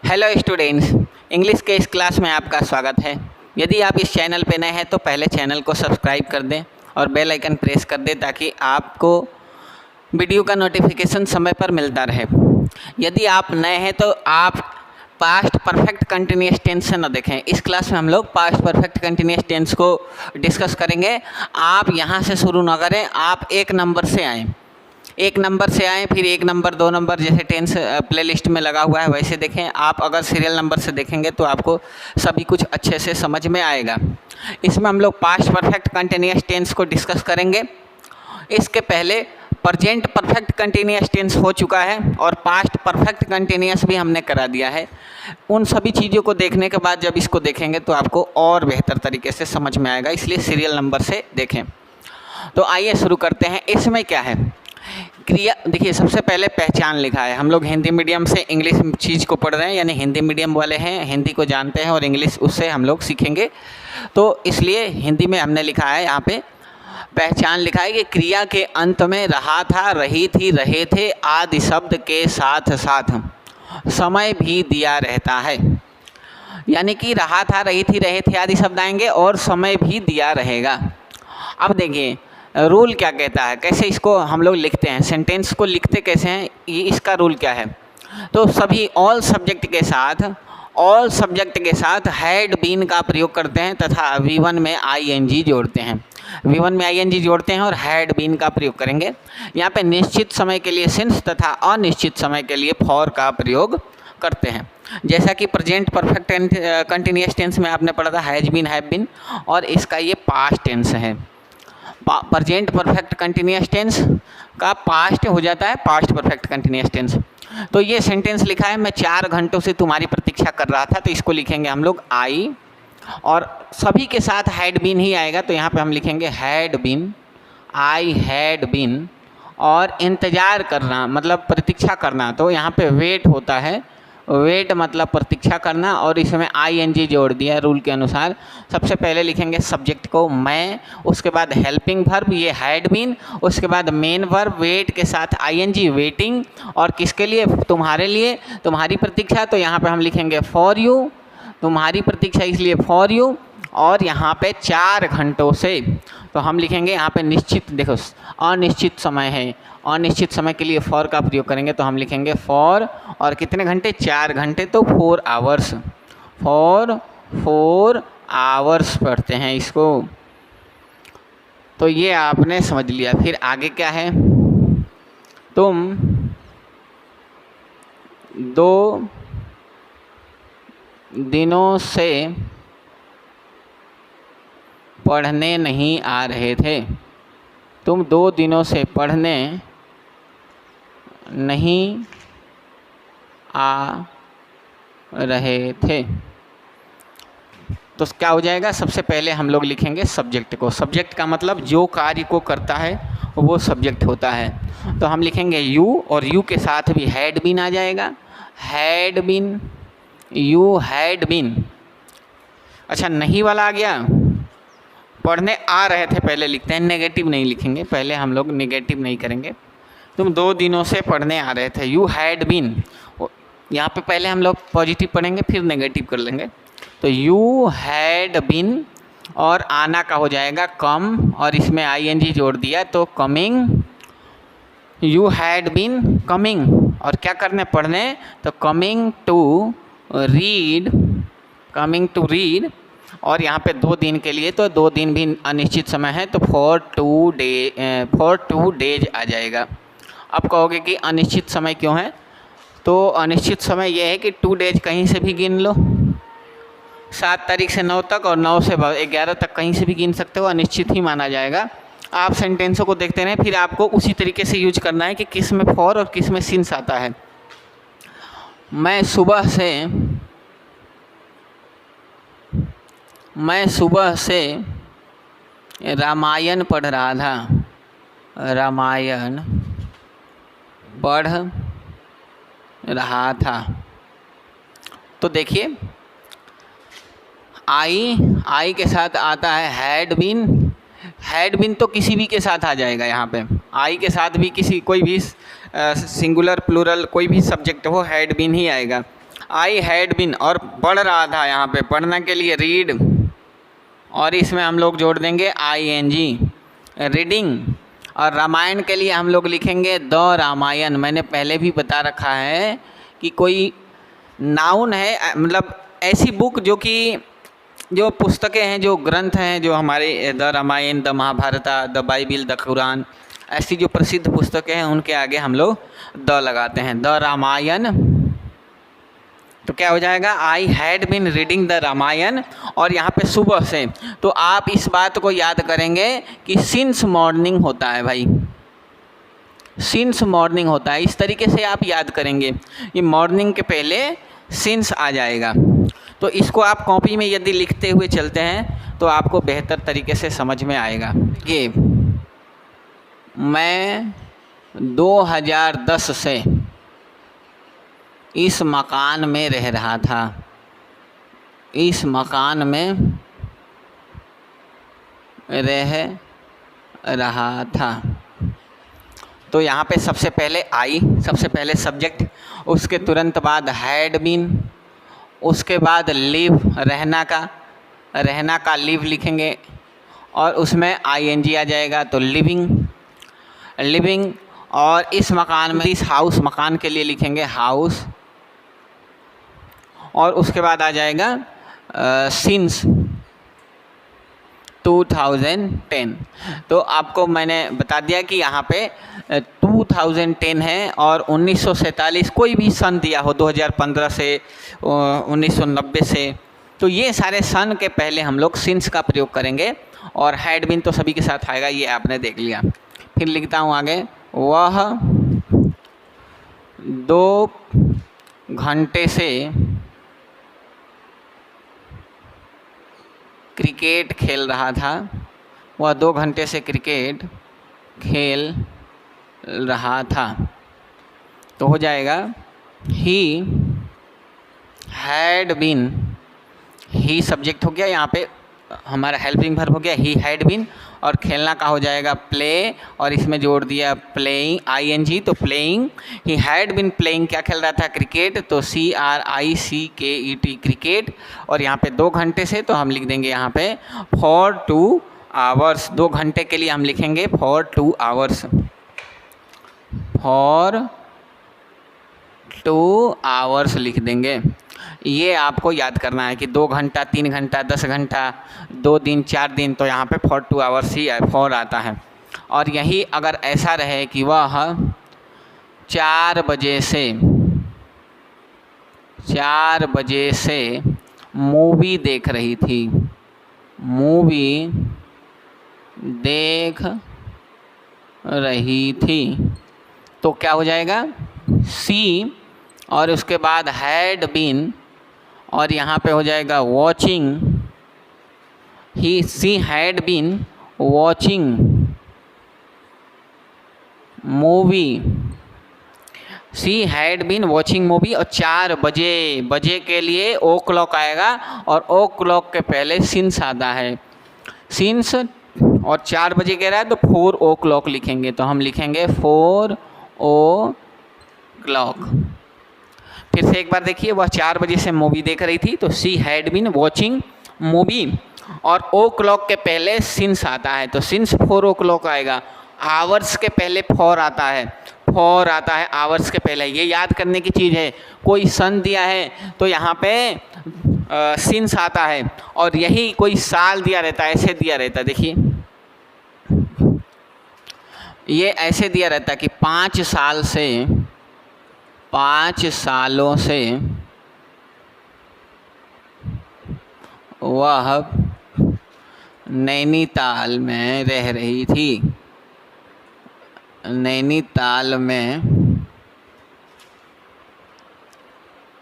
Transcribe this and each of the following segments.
Hello students, English के इस class में आपका स्वागत है। यदि आप इस चैनल पर नए हैं तो पहले चैनल को सब्सक्राइब कर दें और बेल आइकन प्रेस कर दें ताकि आपको वीडियो का नोटिफिकेशन समय पर मिलता रहे। यदि आप नए हैं तो आप पास्ट परफेक्ट कंटिन्यूअस टेंस से न देखें। इस क्लास में हम लोग पास्ट परफेक्ट कंटिन्यूअस टेंस को डिस्कस करेंगे। आप यहाँ से शुरू ना करें, आप एक नंबर से आएँ, फिर 1 नंबर 2 नंबर जैसे टेंस प्लेलिस्ट में लगा हुआ है वैसे देखें। आप अगर सीरियल नंबर से देखेंगे तो आपको सभी कुछ अच्छे से समझ में आएगा। इसमें हम लोग पास्ट परफेक्ट कंटिन्यूअस टेंस को डिस्कस करेंगे। इसके पहले प्रेजेंट परफेक्ट कंटिन्यूअस टेंस हो चुका है और पास्ट परफेक्ट कंटिन्यूअस भी हमने करा दिया है। उन सभी चीज़ों को देखने के बाद जब इसको देखेंगे तो आपको और बेहतर तरीके से समझ में आएगा, इसलिए सीरियल नंबर से देखें। तो आइए शुरू करते हैं। इसमें क्या है, क्रिया देखिए, सबसे पहले पहचान लिखा है। हम लोग हिंदी मीडियम से इंग्लिश चीज़ को पढ़ रहे हैं, यानी हिंदी मीडियम वाले हैं, हिंदी को जानते हैं और इंग्लिश उससे हम लोग सीखेंगे। तो इसलिए हिंदी में हमने लिखा है, यहाँ पे पहचान लिखा है कि क्रिया के अंत में रहा था, रही थी, रहे थे आदि शब्द के साथ साथ समय भी दिया रहता है। यानी कि रहा था, रही थी, रहे थे आदि शब्द आएंगे और समय भी दिया रहेगा। अब देखिए रूल क्या कहता है, कैसे इसको हम लोग लिखते हैं, सेंटेंस को लिखते कैसे हैं, ये इसका रूल क्या है। तो सभी ऑल सब्जेक्ट के साथ हैड बीन का प्रयोग करते हैं तथा V1 में ING जोड़ते हैं। V1 में ING जोड़ते हैं और हैड बीन का प्रयोग करेंगे। यहाँ पे निश्चित समय के लिए सिंस तथा अनिश्चित समय के लिए फॉर का प्रयोग करते हैं। जैसा कि प्रेजेंट परफेक्ट कंटिन्यूअस टेंस में आपने पढ़ा था हैज बीन, हैव बीन, और इसका ये पास्ट टेंस है। प्रेजेंट परफेक्ट कंटिन्यूअस टेंस का पास्ट हो जाता है पास्ट परफेक्ट कंटिन्यूअस टेंस। तो ये सेंटेंस लिखा है, मैं 4 घंटों से तुम्हारी प्रतीक्षा कर रहा था, तो इसको लिखेंगे हम लोग आई, और सभी के साथ हैड बीन ही आएगा, तो यहाँ पे हम लिखेंगे had been, I had been. और इंतज़ार करना मतलब प्रतीक्षा करना, तो यहाँ पे वेट होता है, वेट मतलब प्रतीक्षा करना, और इसमें ING जोड़ दिया रूल के अनुसार। सबसे पहले लिखेंगे सब्जेक्ट को मैं, उसके बाद हेल्पिंग वर्ब ये हैड बीन, उसके बाद मेन वर्ब वेट के साथ ING वेटिंग, और किसके लिए, तुम्हारे लिए, तुम्हारी प्रतीक्षा, तो यहाँ पे हम लिखेंगे फॉर यू, तुम्हारी प्रतीक्षा इसलिए फॉर यू। और यहाँ पे 4 घंटों से, तो हम लिखेंगे यहाँ पे निश्चित, देखो अनिश्चित समय है, अनिश्चित समय के लिए फॉर का प्रयोग करेंगे, तो हम लिखेंगे फॉर, और कितने घंटे, 4 घंटे, तो 4 आवर्स, फॉर 4 आवर्स पढ़ते हैं इसको। तो ये आपने समझ लिया। फिर आगे क्या है, तुम 2 दिनों से पढ़ने नहीं आ रहे थे, तुम 2 दिनों से पढ़ने नहीं आ रहे थे। तो क्या हो जाएगा, सबसे पहले हम लोग लिखेंगे सब्जेक्ट को। सब्जेक्ट का मतलब जो कार्य को करता है वो सब्जेक्ट होता है, तो हम लिखेंगे यू, और यू के साथ भी हैड बीन आ जाएगा, had been, you had been. अच्छा, नहीं वाला आ गया, पढ़ने आ रहे थे पहले लिखते हैं, नेगेटिव नहीं लिखेंगे, पहले हम लोग नेगेटिव नहीं करेंगे। तुम 2 दिनों से पढ़ने आ रहे थे, यू हैड बीन, यहाँ पे पहले हम लोग पॉजिटिव पढ़ेंगे फिर नेगेटिव कर लेंगे। तो यू हैड बीन, और आना का हो जाएगा कम, और इसमें ING जोड़ दिया तो coming, you had been coming, और क्या करने, पढ़ने, तो coming to read, coming to read. और यहाँ पे 2 दिन के लिए, तो 2 दिन भी अनिश्चित समय है, तो फॉर 2 डेज आ जाएगा। अब कहोगे कि अनिश्चित समय क्यों है, तो अनिश्चित समय यह है कि 2 डेज कहीं से भी गिन लो, 7 तारीख से 9 तक और 9 से 11 तक कहीं से भी गिन सकते हो, अनिश्चित ही माना जाएगा। आप सेंटेंसों को देखते रहें, फिर आपको उसी तरीके से यूज करना है कि किस में फॉर और किस में सिंस आता है। मैं सुबह से रामायण पढ़ रहा था, रामायण पढ़ रहा था। तो देखिए आई के साथ आता है हैड बीन, तो किसी भी के साथ आ जाएगा। यहाँ पे आई के साथ भी कोई भी सिंगुलर प्लूरल कोई भी सब्जेक्ट हो हैड बीन ही आएगा। आई हैड बीन और पढ़ रहा था, यहाँ पे पढ़ना के लिए रीड, और इसमें हम लोग जोड़ देंगे ING रीडिंग। और रामायण के लिए हम लोग लिखेंगे द रामायण। मैंने पहले भी बता रखा है कि कोई नाउन है, मतलब ऐसी बुक जो पुस्तकें हैं, जो ग्रंथ हैं, जो हमारे the Ramayana, the Mahabharata, the Bible, the Quran, ऐसी जो प्रसिद्ध पुस्तकें हैं उनके आगे हम लोग द लगाते हैं, द रामायण। तो क्या हो जाएगा, I had been reading the Ramayana. और यहाँ पे सुबह से, तो आप इस बात को याद करेंगे कि सिंस मॉर्निंग होता है भाई, सिंस मॉर्निंग होता है। इस तरीके से आप याद करेंगे, ये मॉर्निंग के पहले सिंस आ जाएगा। तो इसको आप कॉपी में यदि लिखते हुए चलते हैं तो आपको बेहतर तरीके से समझ में आएगा। ये मैं 2010 से इस मकान में रह रहा था, इस मकान में रह रहा था। तो यहाँ पे सबसे पहले आई, सबसे पहले सब्जेक्ट, उसके तुरंत बाद हैड बीन, उसके बाद लिव, रहना का लिव लिखेंगे और उसमें ING आ जाएगा, तो लिविंग। और इस मकान में, इस हाउस, मकान के लिए लिखेंगे हाउस, और उसके बाद आ जाएगा सिंस 2010। तो आपको मैंने बता दिया कि यहाँ पे 2010 है और 1947 कोई भी सन दिया हो, 2015 से 1990 से, तो ये सारे सन के पहले हम लोग सिंस का प्रयोग करेंगे। और हैड बीन तो सभी के साथ आएगा, ये आपने देख लिया। फिर लिखता हूँ आगे, वह 2 घंटे से क्रिकेट खेल रहा था, वह 2 घंटे से क्रिकेट खेल रहा था। तो हो जाएगा he had been, he subject हो गया, यहाँ पे हमारा हेल्पिंग वर्ब हो गया ही हैड बीन, और खेलना का हो जाएगा प्ले, और इसमें जोड़ दिया प्लेइंग ING, तो playing. He had been playing, क्या खेल रहा था, क्रिकेट, तो CRICKET क्रिकेट। और यहाँ पे 2 घंटे से, तो हम लिख देंगे यहाँ पे फॉर 2 आवर्स, 2 घंटे के लिए हम लिखेंगे फॉर 2 आवर्स, फॉर 2 आवर्स लिख देंगे। ये आपको याद करना है कि 2 घंटा, 3 घंटा, 10 घंटा, 2 दिन, 4 दिन, तो यहाँ पे फॉर 2 आवर्स ही फॉर आता है। और यही अगर ऐसा रहे कि वह 4 बजे से मूवी देख रही थी, मूवी देख रही थी, तो क्या हो जाएगा, सी, और उसके बाद हैड बीन, और यहाँ पे हो जाएगा watching, she had been watching movie, she had been watching movie. और 4 बजे के लिए ओ क्लॉक आएगा, और ओ क्लॉक के पहले सिंस आता है, सिंस, और 4 बजे कह रहा है तो 4 o'clock लिखेंगे, तो हम लिखेंगे 4 o'clock। फिर से एक बार देखिए, वह 4 बजे से मूवी देख रही थी, तो she had been watching movie, और ओ क्लॉक के पहले सिंस आता है, तो सिंस 4 o'clock आएगा। आवर्स के पहले फॉर आता है, फॉर आता है आवर्स के पहले। ये याद करने की चीज़ है, कोई सन दिया है तो यहाँ पे सिंस आता है, और यही कोई साल दिया रहता है, ऐसे दिया रहता है, देखिए ये ऐसे दिया रहता है कि 5 सालों से वह नैनीताल में रह रही थी, नैनीताल में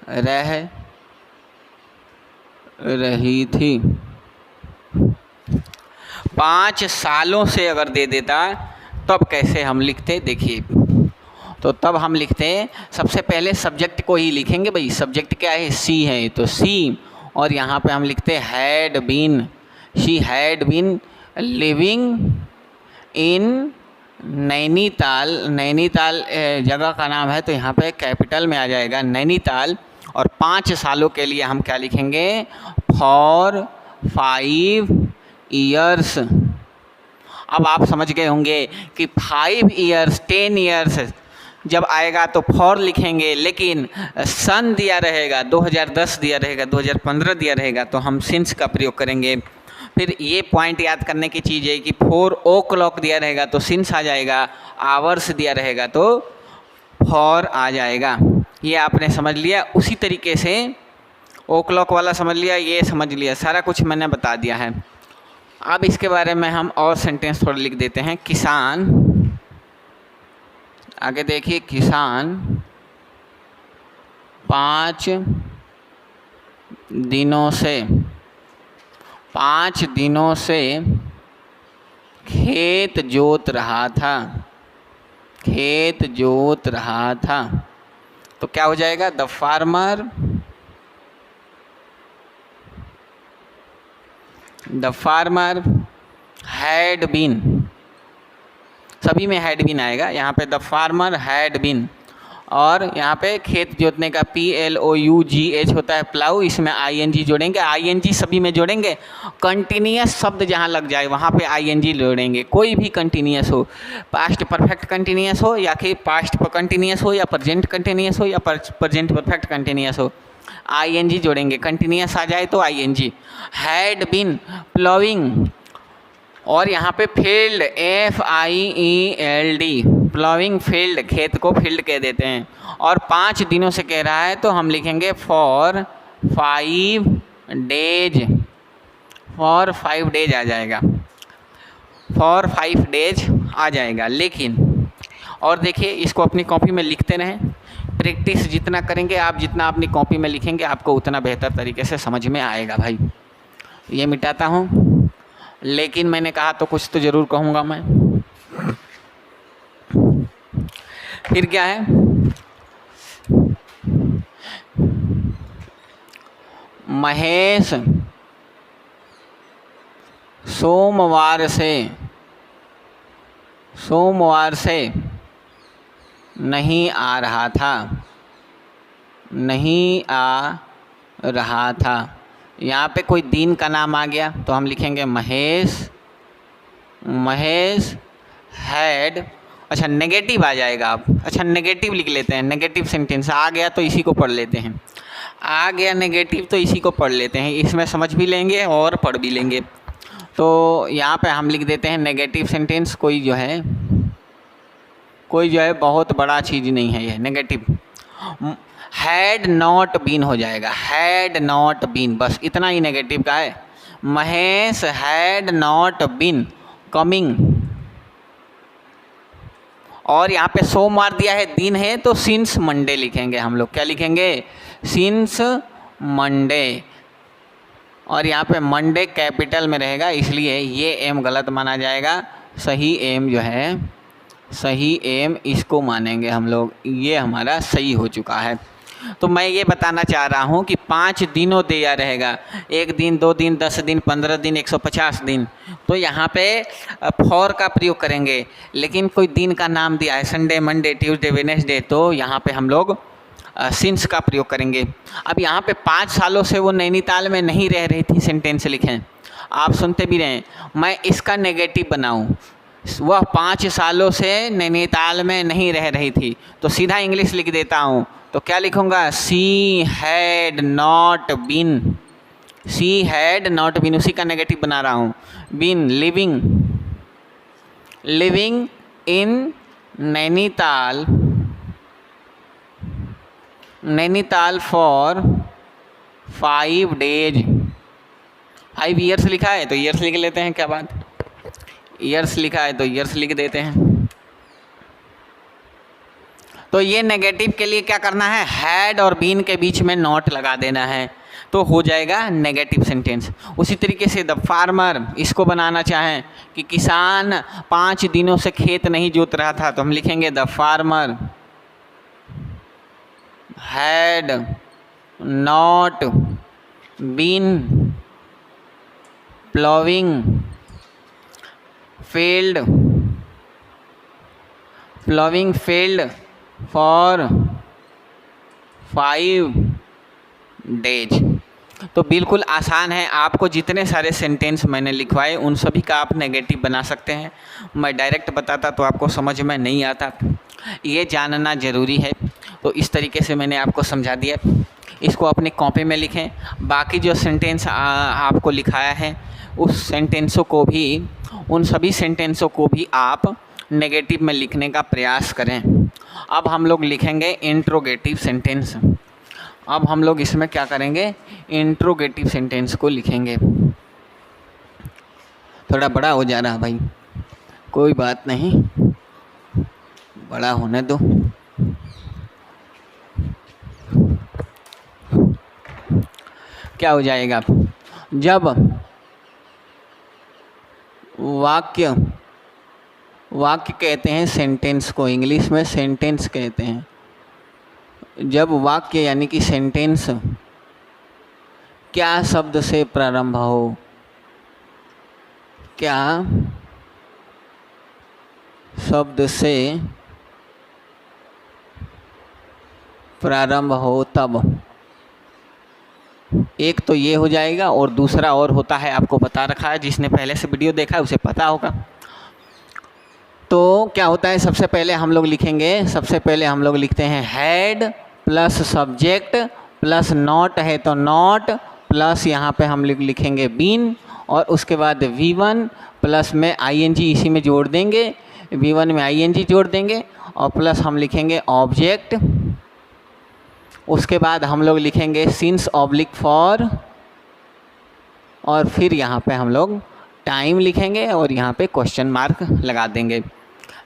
रह रही थी। 5 सालों से अगर दे देता तब कैसे हम लिखते, देखिए, तो तब हम लिखते सबसे पहले सब्जेक्ट को ही लिखेंगे भाई। सब्जेक्ट क्या है, सी है, तो सी, और यहाँ पे हम लिखते had been, she had been living in Nainital. Nainital जगह का नाम है, तो यहाँ पे कैपिटल में आ जाएगा नैनीताल, और 5 सालों के लिए हम क्या लिखेंगे, फॉर 5 ईयर्स। अब आप समझ गए होंगे कि 5 ईयर्स 10 ईयर्स जब आएगा तो फॉर लिखेंगे, लेकिन सन दिया रहेगा, 2010 दिया रहेगा, 2015 दिया रहेगा, तो हम सिंस का प्रयोग करेंगे। फिर ये पॉइंट याद करने की चीज़ है कि 4 o'clock दिया रहेगा तो सिंस आ जाएगा, आवर्स दिया रहेगा तो फॉर आ जाएगा। ये आपने समझ लिया। उसी तरीके से ओ क्लॉक वाला समझ लिया, ये समझ लिया, सारा कुछ मैंने बता दिया है। अब इसके बारे में हम और सेंटेंस थोड़ा लिख देते हैं। किसान, आगे देखिए, किसान 5 दिनों से खेत जोत रहा था। तो क्या हो जाएगा, द फार्मर हैड बीन, सभी में हैड बीन आएगा, यहाँ पे द फार्मर हैड बीन, और यहाँ पे खेत जोतने का PLOUGH होता है प्लाऊ, इसमें ING जोड़ेंगे, ING सभी में जोड़ेंगे। कंटिन्यूअस शब्द जहाँ लग जाए वहाँ पे ING जोड़ेंगे, कोई भी कंटिन्यूअस हो, पास्ट परफेक्ट कंटिन्यूअस हो या कि पास्ट कंटिन्यूअस हो या प्रेजेंट कंटिन्यूअस हो या प्रेजेंट परफेक्ट कंटिन्यूअस हो, ING जोड़ेंगे। कंटिन्यूअस आ जाए तो ING। हैड बीन प्लोइंग, और यहाँ पे फील्ड FIELD, प्लोइंग फील्ड, खेत को फील्ड कह देते हैं। और 5 दिनों से कह रहा है तो हम लिखेंगे फॉर 5 डेज, फॉर 5 डेज आ जाएगा, फॉर 5 डेज आ जाएगा। लेकिन और देखिए, इसको अपनी कॉपी में लिखते रहें, प्रैक्टिस जितना करेंगे आप, जितना अपनी कॉपी में लिखेंगे आपको उतना बेहतर तरीके से समझ में आएगा भाई। ये मिटाता हूँ, लेकिन मैंने कहा तो कुछ तो ज़रूर कहूँगा मैं। फिर क्या है, महेश सोमवार से नहीं आ रहा था। यहाँ पे कोई दिन का नाम आ गया तो हम लिखेंगे महेश हैड, अच्छा नेगेटिव आ जाएगा। आप अच्छा नेगेटिव लिख लेते हैं, नेगेटिव सेंटेंस आ गया तो इसी को पढ़ लेते हैं, आ गया नेगेटिव तो इसी को पढ़ लेते हैं, इसमें समझ भी लेंगे और पढ़ भी लेंगे। तो यहाँ पे हम लिख देते हैं नेगेटिव सेंटेंस, कोई जो है बहुत बड़ा चीज़ नहीं है ये नेगेटिव। हैड नॉट बीन हो जाएगा, हैड नॉट बीन, बस इतना ही नेगेटिव का है। Mahesh had not been coming, और यहाँ पे सोमवार दिया है, दिन है, तो सिंस मंडे लिखेंगे हम लोग। क्या लिखेंगे, सिंस मंडे, और यहाँ पे मंडे कैपिटल में रहेगा, इसलिए ये एम गलत माना जाएगा। सही एम जो है, सही एम इसको मानेंगे हम लोग, ये हमारा सही हो चुका है। तो मैं ये बताना चाह रहा हूँ कि 5 दिनों दिया रहेगा, 1 दिन, 2 दिन, 10 दिन, 15 दिन, 150 दिन, तो यहाँ पे फॉर का प्रयोग करेंगे। लेकिन कोई दिन का नाम दिया है, संडे, मंडे, ट्यूसडे, वेडनेसडे, तो यहाँ पे हम लोग सिंस का प्रयोग करेंगे। अब यहाँ पे 5 सालों से वो नैनीताल में नहीं रह रही थी, सेंटेंस लिखें, आप सुनते भी रहें। मैं इसका नेगेटिव बनाऊँ, वह 5 सालों से नैनीताल में नहीं रह रही थी, तो सीधा इंग्लिश लिख देता हूँ। तो क्या लिखूँगा, she had not been, she had not been, उसी का नेगेटिव बना रहा हूँ। Been living in Nainital for 5 days. 5 years लिखा है तो ईयर्स लिख लेते हैं, क्या बात, ईयर्स लिखा है तो ईयर्स लिख देते हैं। तो ये नेगेटिव के लिए क्या करना है, हैड और बीन के बीच में नॉट लगा देना है, तो हो जाएगा नेगेटिव सेंटेंस। उसी तरीके से द फार्मर, इसको बनाना चाहें कि किसान 5 दिनों से खेत नहीं जोत रहा था, तो हम लिखेंगे the farmer had not been ploughing field for 5 days. तो बिल्कुल आसान है, आपको जितने सारे सेंटेंस मैंने लिखवाए उन सभी का आप नेगेटिव बना सकते हैं। मैं डायरेक्ट बताता तो आपको समझ में नहीं आता, ये जानना ज़रूरी है। तो इस तरीके से मैंने आपको समझा दिया। इसको अपनी कॉपी में लिखें। बाकी जो सेंटेंस आपको लिखाया है उस सेंटेंसों को भी, उन सभी सेंटेंसों को भी आप नेगेटिव में लिखने का प्रयास करें। अब हम लोग लिखेंगे इंट्रोगेटिव सेंटेंस। अब हम लोग इसमें क्या करेंगे, इंट्रोगेटिव सेंटेंस को लिखेंगे। थोड़ा बड़ा हो जा रहा भाई, कोई बात नहीं, बड़ा होने दो। क्या हो जाएगा, जब वाक्य कहते हैं सेंटेंस को, इंग्लिश में सेंटेंस कहते हैं। जब वाक्य यानी कि सेंटेंस क्या शब्द से प्रारंभ हो, क्या शब्द से प्रारंभ हो तब। एक तो ये हो जाएगा, और दूसरा और होता है, आपको बता रखा है, जिसने पहले से वीडियो देखा है उसे पता होगा। तो क्या होता है, सबसे पहले हम लोग लिखते हैं had plus subject plus not है तो नॉट प्लस यहाँ पे हम लिखेंगे बीन, और उसके बाद V1 प्लस में ING इसी में जोड़ देंगे, V1 में ING जोड़ देंगे, और प्लस हम लिखेंगे ऑब्जेक्ट। उसके बाद हम लोग लिखेंगे सिंस ऑब्लिक फॉर, और फिर यहाँ पे हम लोग टाइम लिखेंगे और यहाँ पे क्वेश्चन मार्क लगा देंगे।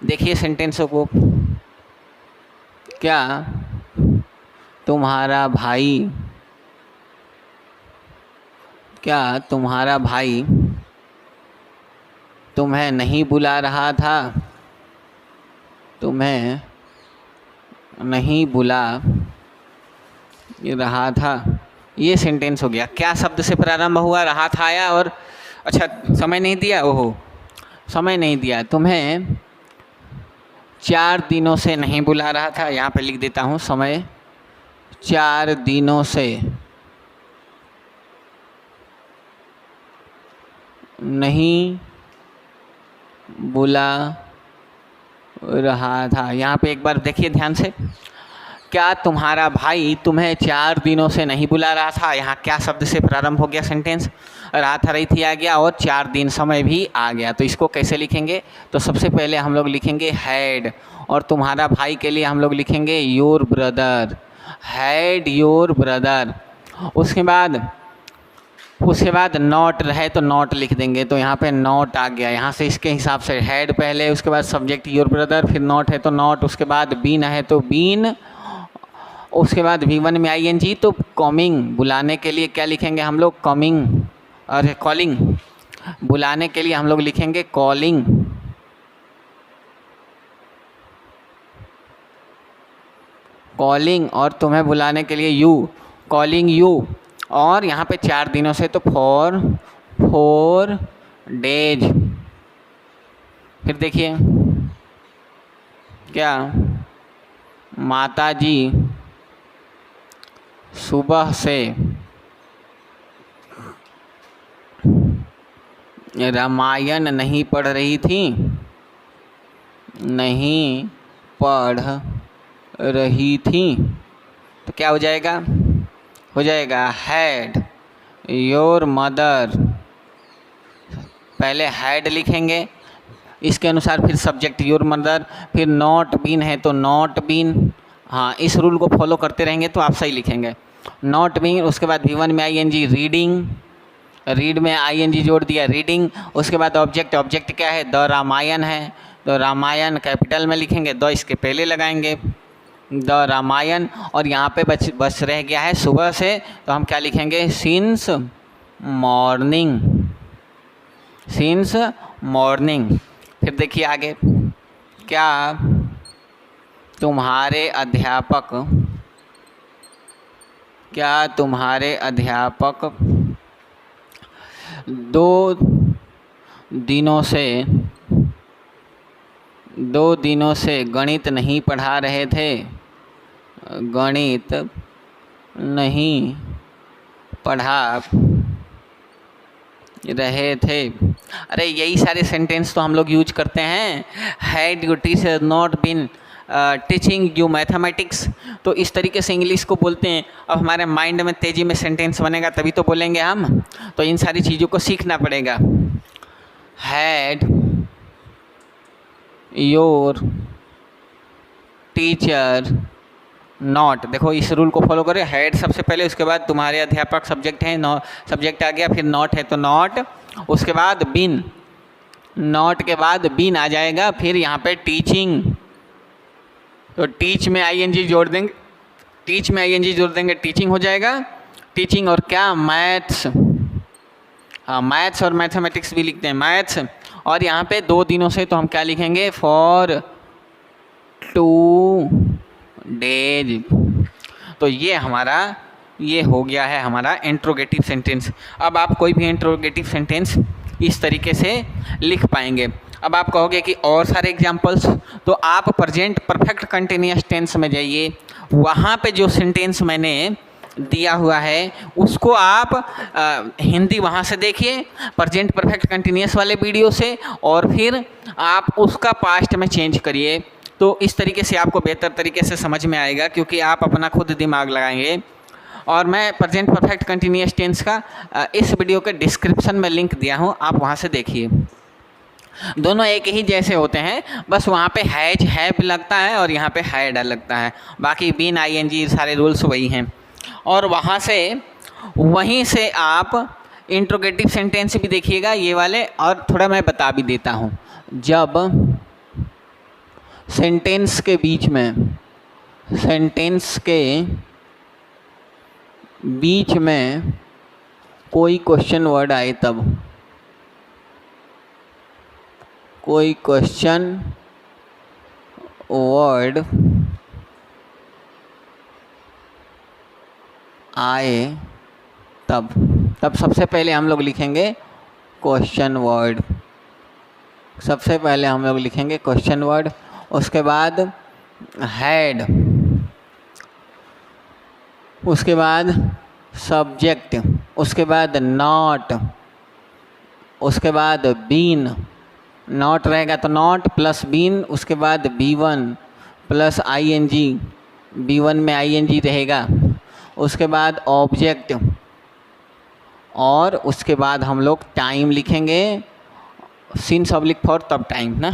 देखिए सेंटेंसों को, क्या तुम्हारा भाई तुम्हें नहीं बुला रहा था, तुम्हें नहीं बुला रहा था। ये सेंटेंस हो गया। क्या शब्द से प्रारंभ हुआ, रहा था आया, और अच्छा समय नहीं दिया, ओहो समय नहीं दिया, तुम्हें 4 दिनों से नहीं बुला रहा था। यहाँ पे लिख देता हूँ समय 4 दिनों से नहीं बुला रहा था। यहाँ पे एक बार देखिए ध्यान से, क्या तुम्हारा भाई तुम्हें 4 दिनों से नहीं बुला रहा था। यहाँ क्या शब्द से प्रारंभ हो गया सेंटेंस, रात रही थी आ गया, और 4 दिन समय भी आ गया। तो इसको कैसे लिखेंगे, तो सबसे पहले हम लोग लिखेंगे हैड, और तुम्हारा भाई के लिए हम लोग लिखेंगे your brother, had your brother. उसके बाद नॉट रहे तो नॉट लिख देंगे, तो यहाँ पे नॉट आ गया। यहाँ से इसके हिसाब से हैड पहले, उसके बाद सब्जेक्ट योर ब्रदर, फिर नॉट है तो नॉट, उसके बाद बीन है तो बीन, उसके बाद V1 में ING, तो कमिंग, बुलाने के लिए क्या लिखेंगे हम लोग, कमिंग, और कॉलिंग, बुलाने के लिए हम लोग लिखेंगे कॉलिंग, और तुम्हें बुलाने के लिए यू, कॉलिंग यू। और यहाँ पे 4 दिनों से तो फॉर 4 डेज। फिर देखिए, क्या माताजी सुबह से रामायण नहीं पढ़ रही थी, तो क्या हो जाएगा हैड योर मदर। पहले हैड लिखेंगे, इसके अनुसार फिर सब्जेक्ट योर मदर, फिर नॉट बीन है तो नॉट बीन। हाँ, इस रूल को फॉलो करते रहेंगे तो आप सही लिखेंगे। नॉट बीन, उसके बाद V1 में ING रीडिंग, रीड में ING जोड़ दिया रीडिंग। उसके बाद ऑब्जेक्ट क्या है, द रामायण है, तो रामायण कैपिटल में लिखेंगे, द इसके पहले लगाएंगे, द रामायण। और यहाँ पे बस रह गया है सुबह से, तो हम क्या लिखेंगे, सिंस मॉर्निंग। फिर देखिए आगे, क्या तुम्हारे अध्यापक 2 दिनों से गणित नहीं पढ़ा रहे थे, गणित नहीं पढ़ा रहे थे। अरे यही सारे सेंटेंस तो हम लोग यूज करते हैं। Had your teacher not been teaching you mathematics, तो इस तरीके से इंग्लिश को बोलते हैं। अब हमारे माइंड में तेज़ी में सेंटेंस बनेगा तभी तो बोलेंगे हम, तो इन सारी चीज़ों को सीखना पड़ेगा। हैड योर टीचर नॉट, देखो इस रूल को फॉलो करें। हैड सबसे पहले, उसके बाद तुम्हारे अध्यापक सब्जेक्ट है, सब्जेक्ट आ गया, फिर नॉट है तो नॉट, उसके बाद बीन, नॉट के बाद बीन आ जाएगा, फिर यहाँ पे टीचिंग, तो टीच में आईएनजी जोड़ देंगे, टीच में आईएनजी जोड़ देंगे, टीचिंग हो जाएगा। टीचिंग और क्या, मैथ्स, हाँ मैथ्स और मैथमेटिक्स भी लिखते हैं, मैथ्स। और यहाँ पे 2 दिनों से तो हम क्या लिखेंगे, फॉर 2 डेज। तो ये हमारा ये हो गया है हमारा इंट्रोगेटिव सेंटेंस। अब आप कोई भी इंट्रोगेटिव सेंटेंस इस तरीके से लिख पाएंगे। अब आप कहोगे कि और सारे एग्जाम्पल्स, तो आप प्रेजेंट परफेक्ट कंटिन्यूअस टेंस में जाइए, वहाँ पे जो सेंटेंस मैंने दिया हुआ है उसको आप हिंदी वहाँ से देखिए प्रेजेंट परफेक्ट कंटिन्यूअस वाले वीडियो से, और फिर आप उसका पास्ट में चेंज करिए। तो इस तरीके से आपको बेहतर तरीके से समझ में आएगा, क्योंकि आप अपना खुद दिमाग लगाएंगे। और मैं प्रेजेंट परफेक्ट कंटिन्यूअस टेंस का इस वीडियो के डिस्क्रिप्शन में लिंक दिया हूँ, आप वहाँ से देखिए। दोनों एक ही जैसे होते हैं, बस वहाँ पे हैज हैव लगता है और यहाँ पे हैड लगता है, बाकी बीन आईएनजी सारे रूल्स वही हैं। और वहीं से आप इंट्रोगेटिव सेंटेंस भी देखिएगा ये वाले, और थोड़ा मैं बता भी देता हूँ। जब सेंटेंस के बीच में कोई क्वेश्चन वर्ड आए, तब कोई क्वेश्चन वर्ड आए तब सबसे पहले हम लोग लिखेंगे क्वेश्चन वर्ड, सबसे पहले हम लोग लिखेंगे क्वेश्चन वर्ड, उसके बाद हैड, उसके बाद सब्जेक्ट, उसके बाद नॉट, उसके बाद बीन, नॉट रहेगा तो नॉट प्लस बीन, उसके बाद B1 प्लस आईएनजी, B1 में आईएनजी रहेगा, उसके बाद ऑब्जेक्ट, और उसके बाद हम लोग टाइम लिखेंगे, सिंस ऑब्लिक फॉर तब टाइम ना,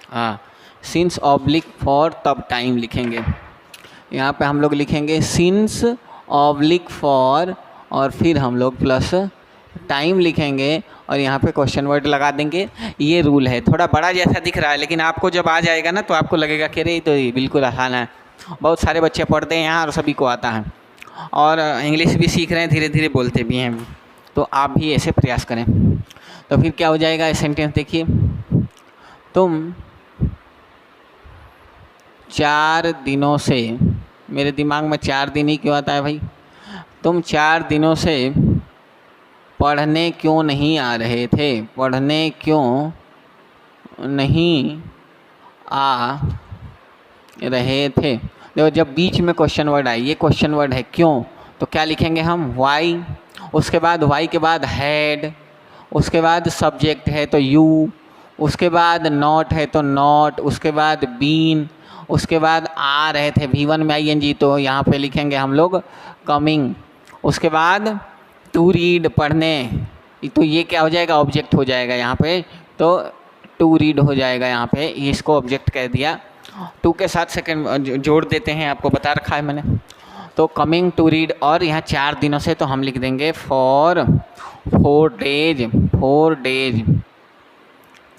हाँ सिंस ऑब्लिक फॉर तब टाइम लिखेंगे। यहाँ पे हम लोग लिखेंगे सिंस ऑब्लिक फॉर, और फिर हम लोग प्लस टाइम लिखेंगे, और यहाँ पे क्वेश्चन वर्ड लगा देंगे। ये रूल है, थोड़ा बड़ा जैसा दिख रहा है, लेकिन आपको जब आ जाएगा ना तो आपको लगेगा कि अरे तो ये बिल्कुल आसान है। बहुत सारे बच्चे पढ़ते हैं यहाँ और सभी को आता है, और इंग्लिश भी सीख रहे हैं, धीरे धीरे बोलते भी हैं, तो आप भी ऐसे प्रयास करें। तो फिर क्या हो जाएगा सेंटेंस देखिए, तुम 4 दिनों से, मेरे दिमाग में 4 दिन ही क्यों आता है भाई, तुम 4 दिनों से पढ़ने क्यों नहीं आ रहे थे, पढ़ने क्यों नहीं आ रहे थे। देखो जब बीच में क्वेश्चन वर्ड आए, ये क्वेश्चन वर्ड है क्यों, तो क्या लिखेंगे हम, वाई, उसके बाद वाई के बाद हैड, उसके बाद सब्जेक्ट है तो यू, उसके बाद नॉट है तो नॉट, उसके बाद बीन, उसके बाद आ रहे थे V1 में आईएनजी, तो यहाँ पे लिखेंगे हम लोग कमिंग, उसके बाद टू रीड पढ़ने, तो ये क्या हो जाएगा, ऑब्जेक्ट हो जाएगा यहाँ पे, तो टू रीड हो जाएगा यहाँ पे, इसको ऑब्जेक्ट कह दिया। टू के साथ सेकंड जोड़ देते हैं, आपको बता रखा है मैंने, तो कमिंग टू रीड, और यहाँ 4 दिनों से तो हम लिख देंगे फॉर 4 डेज,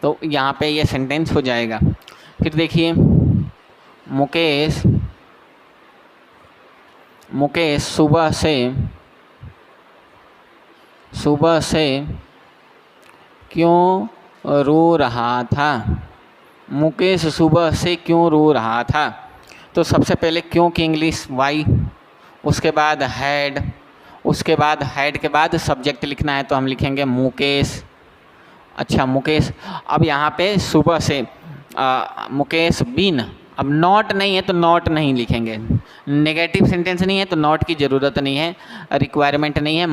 तो यहाँ पे ये सेंटेंस हो जाएगा। फिर देखिए मुकेश सुबह से क्यों रो रहा था, मुकेश सुबह से क्यों रो रहा था, तो सबसे पहले क्यों की इंग्लिश वाई, उसके बाद हैड, उसके बाद हैड के बाद सब्जेक्ट लिखना है तो हम लिखेंगे मुकेश। अच्छा मुकेश, अब यहाँ पे सुबह से मुकेश बीन, अब नॉट नहीं है तो नॉट नहीं लिखेंगे, नेगेटिव सेंटेंस नहीं है तो नॉट की ज़रूरत नहीं है, रिक्वायरमेंट नहीं है।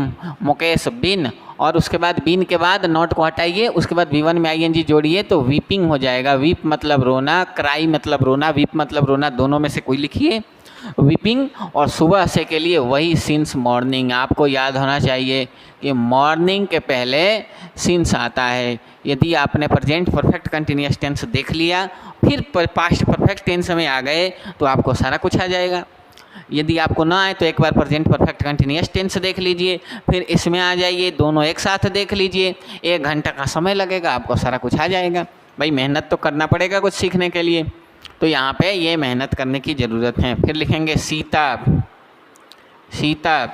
मुकेश बिन, और उसके बाद बिन के बाद नॉट को हटाइए, उसके बाद V1 में ING जोड़िए तो वीपिंग हो जाएगा। वीप मतलब रोना, क्राई मतलब रोना, वीप मतलब रोना, दोनों में से कोई लिखिए वीपिंग। और सुबह से के लिए वही सिंस मॉर्निंग, आपको याद होना चाहिए कि मॉर्निंग के पहले सिंस आता है। यदि आपने प्रेजेंट परफेक्ट कंटिन्यूअस टेंस देख लिया फिर पास्ट परफेक्ट टेंस में आ गए तो आपको सारा कुछ आ जाएगा। यदि आपको ना आए तो एक बार प्रेजेंट परफेक्ट कंटिन्यूअस टेंस देख लीजिए, फिर इसमें आ जाइए, दोनों एक साथ देख लीजिए, 1 घंटा का समय लगेगा, आपको सारा कुछ आ जाएगा। भाई मेहनत तो करना पड़ेगा कुछ सीखने के लिए, तो यहाँ पे ये मेहनत करने की ज़रूरत है। फिर लिखेंगे सीता, सीता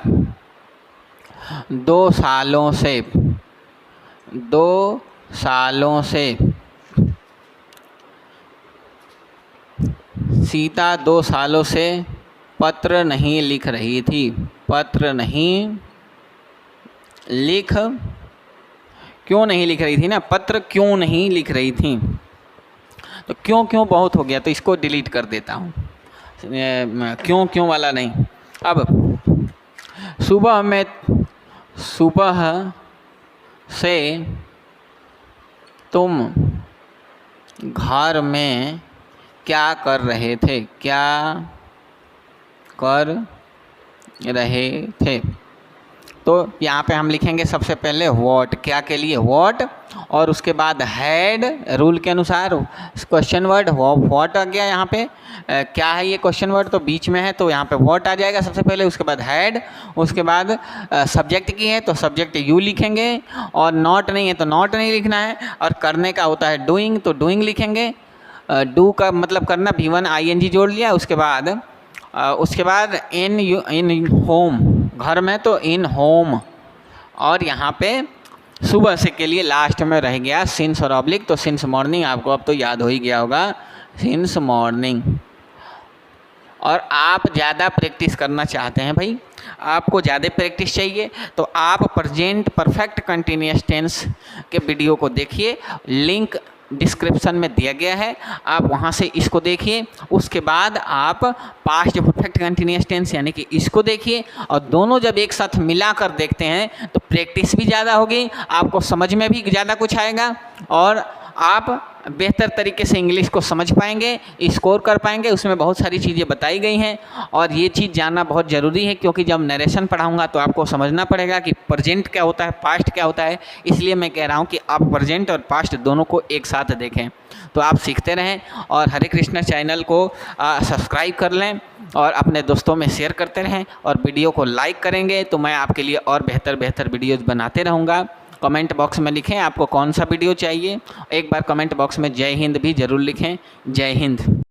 2 सालों से, 2 सालों से, सीता 2 सालों से पत्र नहीं लिख रही थी, पत्र नहीं लिख, क्यों नहीं लिख रही थी ना, पत्र क्यों नहीं लिख रही थी, तो क्यों क्यों बहुत हो गया तो इसको डिलीट कर देता हूँ, क्यों क्यों वाला नहीं। अब सुबह में, सुबह से तुम घर में क्या कर रहे थे, क्या कर रहे थे, तो यहाँ पे हम लिखेंगे सबसे पहले व्हाट, क्या के लिए व्हाट, और उसके बाद हैड, रूल के अनुसार क्वेश्चन वर्ड व्हाट आ गया यहाँ पे, क्या है ये क्वेश्चन वर्ड तो बीच में है तो यहाँ पे व्हाट आ जाएगा सबसे पहले, उसके बाद हैड, उसके बाद सब्जेक्ट की है तो सब्जेक्ट यू लिखेंगे, और नॉट नहीं है तो नॉट नहीं लिखना है, और करने का होता है डूइंग तो डूइंग लिखेंगे। डू का मतलब करना, V1 ING जोड़ लिया, उसके बाद इन होम, घर में तो इन होम, और यहाँ पे सुबह से के लिए लास्ट में रह गया सिंस और ऑब्लिक, तो सिंस मॉर्निंग आपको अब तो याद हो ही गया होगा, सिंस मॉर्निंग। और आप ज़्यादा प्रैक्टिस करना चाहते हैं भाई, आपको ज़्यादा प्रैक्टिस चाहिए तो आप प्रेजेंट परफेक्ट कंटिन्यूअस टेंस के वीडियो को देखिए, लिंक डिस्क्रिप्शन में दिया गया है, आप वहां से इसको देखिए। उसके बाद आप पास्ट परफेक्ट कंटिन्यूअस टेंस यानी कि इसको देखिए, और दोनों जब एक साथ मिलाकर देखते हैं तो प्रैक्टिस भी ज़्यादा होगी, आपको समझ में भी ज़्यादा कुछ आएगा, और आप बेहतर तरीके से इंग्लिश को समझ पाएंगे, स्कोर कर पाएंगे। उसमें बहुत सारी चीज़ें बताई गई हैं, और ये चीज़ जानना बहुत ज़रूरी है, क्योंकि जब नरेशन पढ़ाऊंगा तो आपको समझना पड़ेगा कि प्रेजेंट क्या होता है, पास्ट क्या होता है। इसलिए मैं कह रहा हूँ कि आप प्रेजेंट और पास्ट दोनों को एक साथ देखें, तो आप सीखते रहें। और हरे कृष्णा चैनल को सब्सक्राइब कर लें और अपने दोस्तों में शेयर करते रहें, और वीडियो को लाइक करेंगे तो मैं आपके लिए और बेहतर वीडियोज़ बनाते रहूँगा। कमेंट बॉक्स में लिखें आपको कौन सा वीडियो चाहिए, एक बार कमेंट बॉक्स में जय हिंद भी ज़रूर लिखें। जय हिंद।